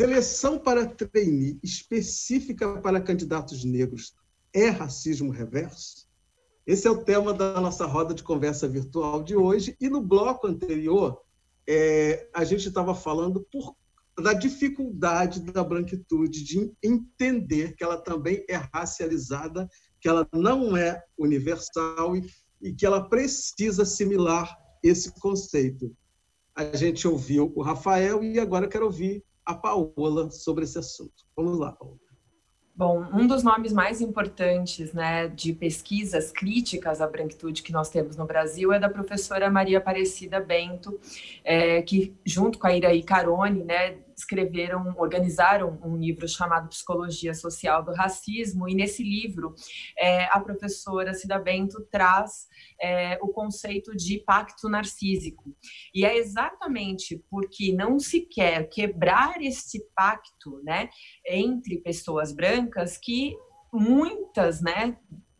Seleção para trainee específica para candidatos negros é racismo reverso? Esse é o tema da nossa roda de conversa virtual de hoje. E no bloco anterior, a gente estava falando da dificuldade da branquitude de entender que ela também é racializada, que ela não é universal e que ela precisa assimilar esse conceito. A gente ouviu o Rafael e agora eu quero ouvir a Paola sobre esse assunto. Vamos lá, Paola. Bom, um dos nomes mais importantes, né, de pesquisas críticas à branquitude que nós temos no Brasil é da professora Maria Aparecida Bento, que junto com a Iraí Carone, né, organizaram um livro chamado Psicologia Social do Racismo, e nesse livro a professora Cida Bento traz o conceito de pacto narcísico. E é exatamente porque não se quer quebrar esse pacto, né, entre pessoas brancas que muitas, né,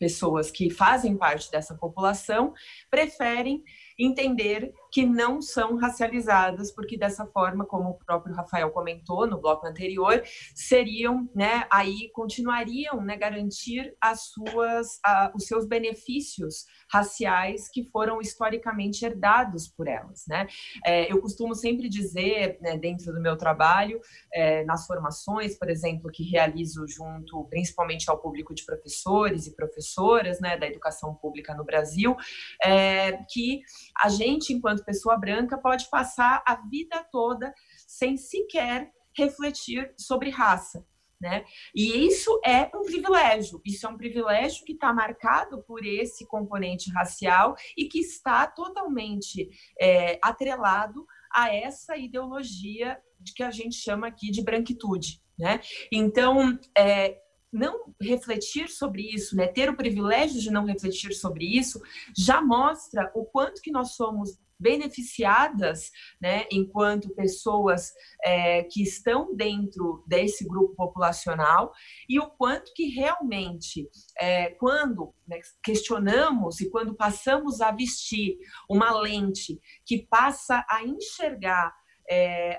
pessoas que fazem parte dessa população preferem entender que não são racializadas, porque dessa forma, como o próprio Rafael comentou no bloco anterior, seriam, né, aí continuariam, né, garantir os seus benefícios raciais que foram historicamente herdados por elas, né? Eu costumo sempre dizer, né, dentro do meu trabalho, nas formações, por exemplo, que realizo junto, principalmente ao público de professores e professoras, né, da educação pública no Brasil, que a gente, enquanto pessoa branca, pode passar a vida toda sem sequer refletir sobre raça, né? E isso é um privilégio, que está marcado por esse componente racial e que está totalmente atrelado a essa ideologia que a gente chama aqui de branquitude, né? Então, não refletir sobre isso, né, ter o privilégio de não refletir sobre isso, já mostra o quanto que nós somos beneficiadas, né, enquanto pessoas que estão dentro desse grupo populacional, e o quanto que realmente, quando, né, questionamos e quando passamos a vestir uma lente que passa a enxergar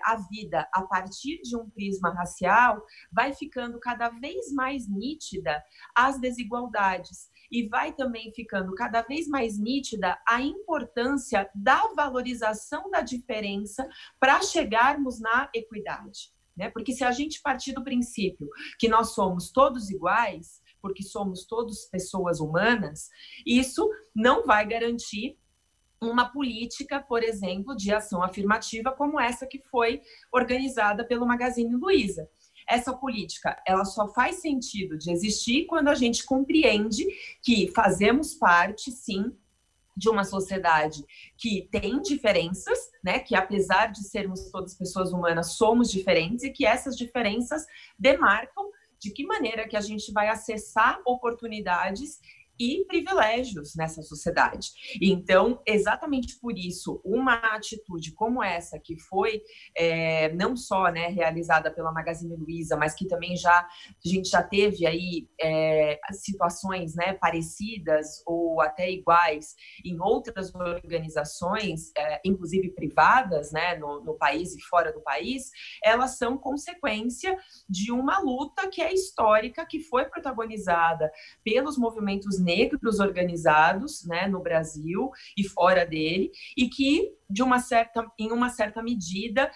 a vida a partir de um prisma racial, vai ficando cada vez mais nítida as desigualdades e vai também ficando cada vez mais nítida a importância da valorização da diferença para chegarmos na equidade, né? Porque se a gente partir do princípio que nós somos todos iguais, porque somos todos pessoas humanas, isso não vai garantir uma política, por exemplo, de ação afirmativa como essa que foi organizada pelo Magazine Luiza. Essa política, ela só faz sentido de existir quando a gente compreende que fazemos parte, sim, de uma sociedade que tem diferenças, né, que apesar de sermos todas pessoas humanas, somos diferentes e que essas diferenças demarcam de que maneira que a gente vai acessar oportunidades e privilégios nessa sociedade. Então, exatamente por isso, uma atitude como essa, que foi não só, né, realizada pela Magazine Luiza, mas que também a gente já teve aí situações, né, parecidas ou até iguais em outras organizações, inclusive privadas, né, no país e fora do país, elas são consequência de uma luta que é histórica, que foi protagonizada pelos movimentos negros organizados, né, no Brasil e fora dele, e que, em uma certa medida,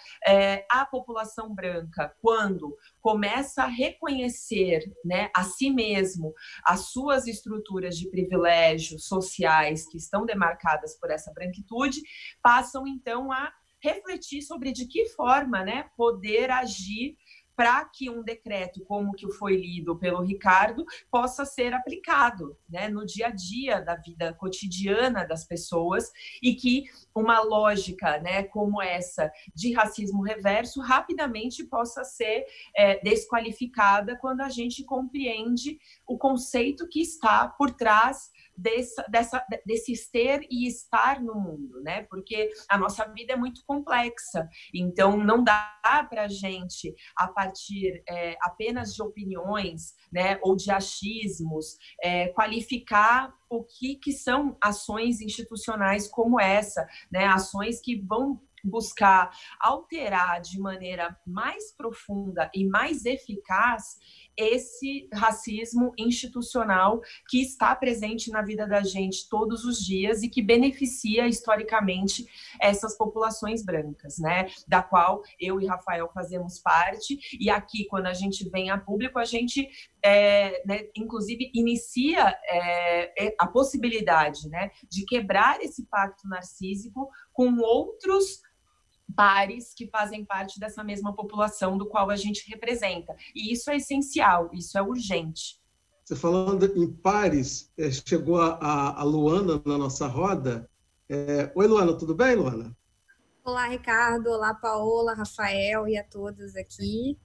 a população branca, quando começa a reconhecer, né, a si mesmo, as suas estruturas de privilégios sociais que estão demarcadas por essa branquitude, passam, então, a refletir sobre de que forma, né, poder agir para que um decreto como o que foi lido pelo Ricardo possa ser aplicado, né, no dia a dia da vida cotidiana das pessoas, e que uma lógica, né, como essa de racismo reverso rapidamente possa ser desqualificada quando a gente compreende o conceito que está por trás desse ser e estar no mundo, né? Porque a nossa vida é muito complexa, então não dá para a gente, a partir apenas de opiniões, né, ou de achismos, qualificar o que são ações institucionais como essa, né? Ações que vão buscar alterar de maneira mais profunda e mais eficaz esse racismo institucional que está presente na vida da gente todos os dias e que beneficia historicamente essas populações brancas, né? Da qual eu e Rafael fazemos parte. E aqui, quando a gente vem a público, a gente, né, inclusive, inicia a possibilidade, né, de quebrar esse pacto narcísico com outros pares que fazem parte dessa mesma população do qual a gente representa. E isso é essencial, isso é urgente. Você falando em pares, chegou a Luana na nossa roda. Oi, Luana, tudo bem, Luana? Olá, Ricardo. Olá, Paola, Rafael e a todos aqui.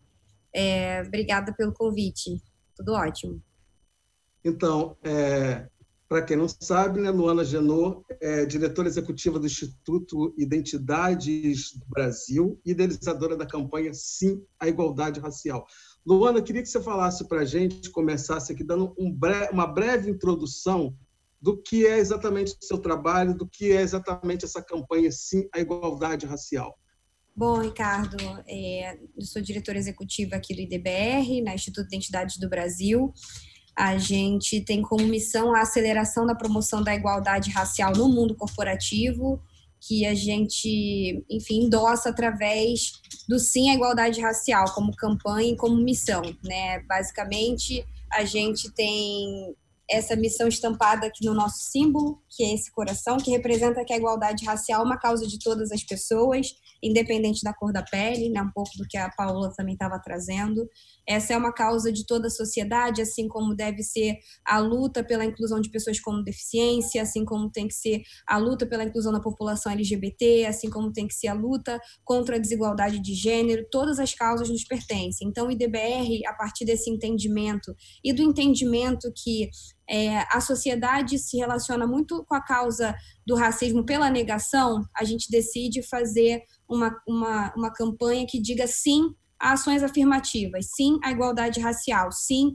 Obrigada pelo convite. Tudo ótimo. Então, para quem não sabe, né, Luana Genot é diretora executiva do Instituto Identidades do Brasil e idealizadora da campanha Sim à Igualdade Racial. Luana, queria que você falasse para a gente, começasse aqui dando uma breve introdução do que é exatamente o seu trabalho, do que é exatamente essa campanha Sim à Igualdade Racial. Bom, Ricardo, eu sou diretora executiva aqui do IDBR, na Instituto Identidades do Brasil. A gente tem como missão a aceleração da promoção da igualdade racial no mundo corporativo, que a gente, enfim, endossa através do Sim à Igualdade Racial, como campanha e como missão, né? Basicamente, a gente tem essa missão estampada aqui no nosso símbolo, que é esse coração, que representa que a igualdade racial é uma causa de todas as pessoas, independente da cor da pele, né? Um pouco do que a Paola também estava trazendo. Essa é uma causa de toda a sociedade, assim como deve ser a luta pela inclusão de pessoas com deficiência, assim como tem que ser a luta pela inclusão da população LGBT, assim como tem que ser a luta contra a desigualdade de gênero. Todas as causas nos pertencem. Então, o IDBR, a partir desse entendimento e do entendimento que a sociedade se relaciona muito com a causa do racismo pela negação, a gente decide fazer uma campanha que diga sim a ações afirmativas, sim à igualdade racial, sim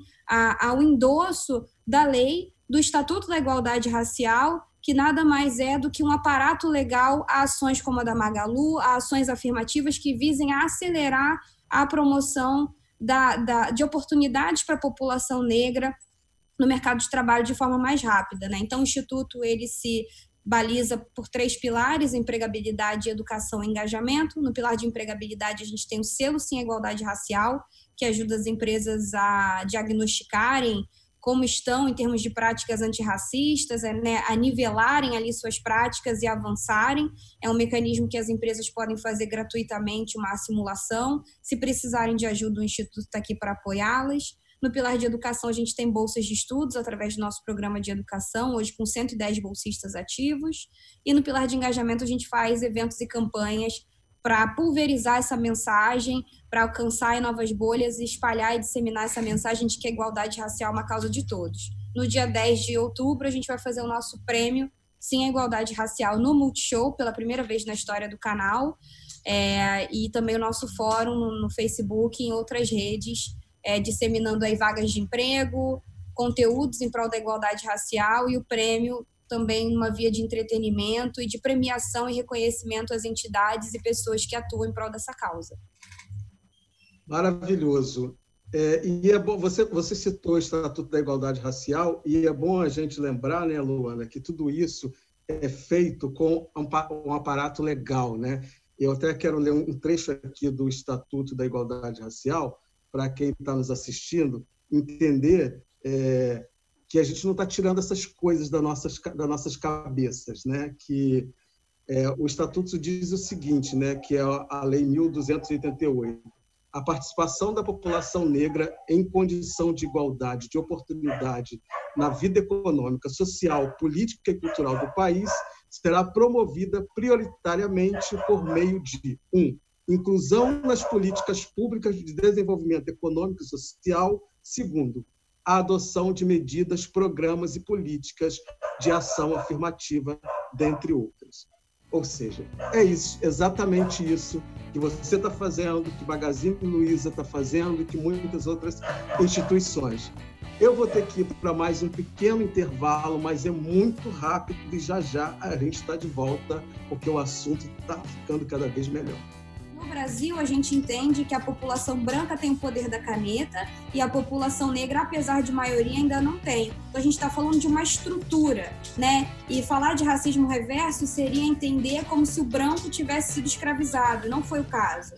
ao endosso da lei do Estatuto da Igualdade Racial, que nada mais é do que um aparato legal a ações como a da Magalu, a ações afirmativas que visem a acelerar a promoção de oportunidades para a população negra no mercado de trabalho de forma mais rápida, né? Então, o Instituto ele se baliza por 3 pilares: empregabilidade, educação e engajamento. No pilar de empregabilidade, a gente tem o selo Sim à Igualdade Racial, que ajuda as empresas a diagnosticarem como estão em termos de práticas antirracistas, né, a nivelarem ali suas práticas e avançarem. É um mecanismo que as empresas podem fazer gratuitamente uma simulação. Se precisarem de ajuda, o Instituto está aqui para apoiá-las. No pilar de educação, a gente tem bolsas de estudos através do nosso programa de educação, hoje com 110 bolsistas ativos. E no pilar de engajamento, a gente faz eventos e campanhas para pulverizar essa mensagem, para alcançar novas bolhas e espalhar e disseminar essa mensagem de que a igualdade racial é uma causa de todos. No dia 10 de outubro, a gente vai fazer o nosso prêmio Sim à Igualdade Racial no Multishow, pela primeira vez na história do canal, e também o nosso fórum no Facebook e em outras redes, disseminando aí vagas de emprego, conteúdos em prol da igualdade racial, e o prêmio também uma via de entretenimento e de premiação e reconhecimento às entidades e pessoas que atuam em prol dessa causa. Maravilhoso. E é bom, você citou o Estatuto da Igualdade Racial, e é bom a gente lembrar, né, Luana, que tudo isso é feito com um aparato legal, né? Eu até quero ler um trecho aqui do Estatuto da Igualdade Racial, para quem está nos assistindo entender que a gente não está tirando essas coisas das nossas cabeças, né? Que o Estatuto diz o seguinte, né? Que é a Lei 1288. A participação da população negra em condição de igualdade, de oportunidade na vida econômica, social, política e cultural do país será promovida prioritariamente por meio de 1. Inclusão nas políticas públicas de desenvolvimento econômico e social. 2, a adoção de medidas, programas e políticas de ação afirmativa, dentre outras. Ou seja, é isso, exatamente isso que você está fazendo, que Magazine Luiza está fazendo e que muitas outras instituições. Eu vou ter que ir para mais um pequeno intervalo, mas é muito rápido e já a gente está de volta, porque o assunto está ficando cada vez melhor. No Brasil, a gente entende que a população branca tem o poder da caneta e a população negra, apesar de maioria, ainda não tem. Então, a gente está falando de uma estrutura, né? E falar de racismo reverso seria entender como se o branco tivesse sido escravizado. Não foi o caso.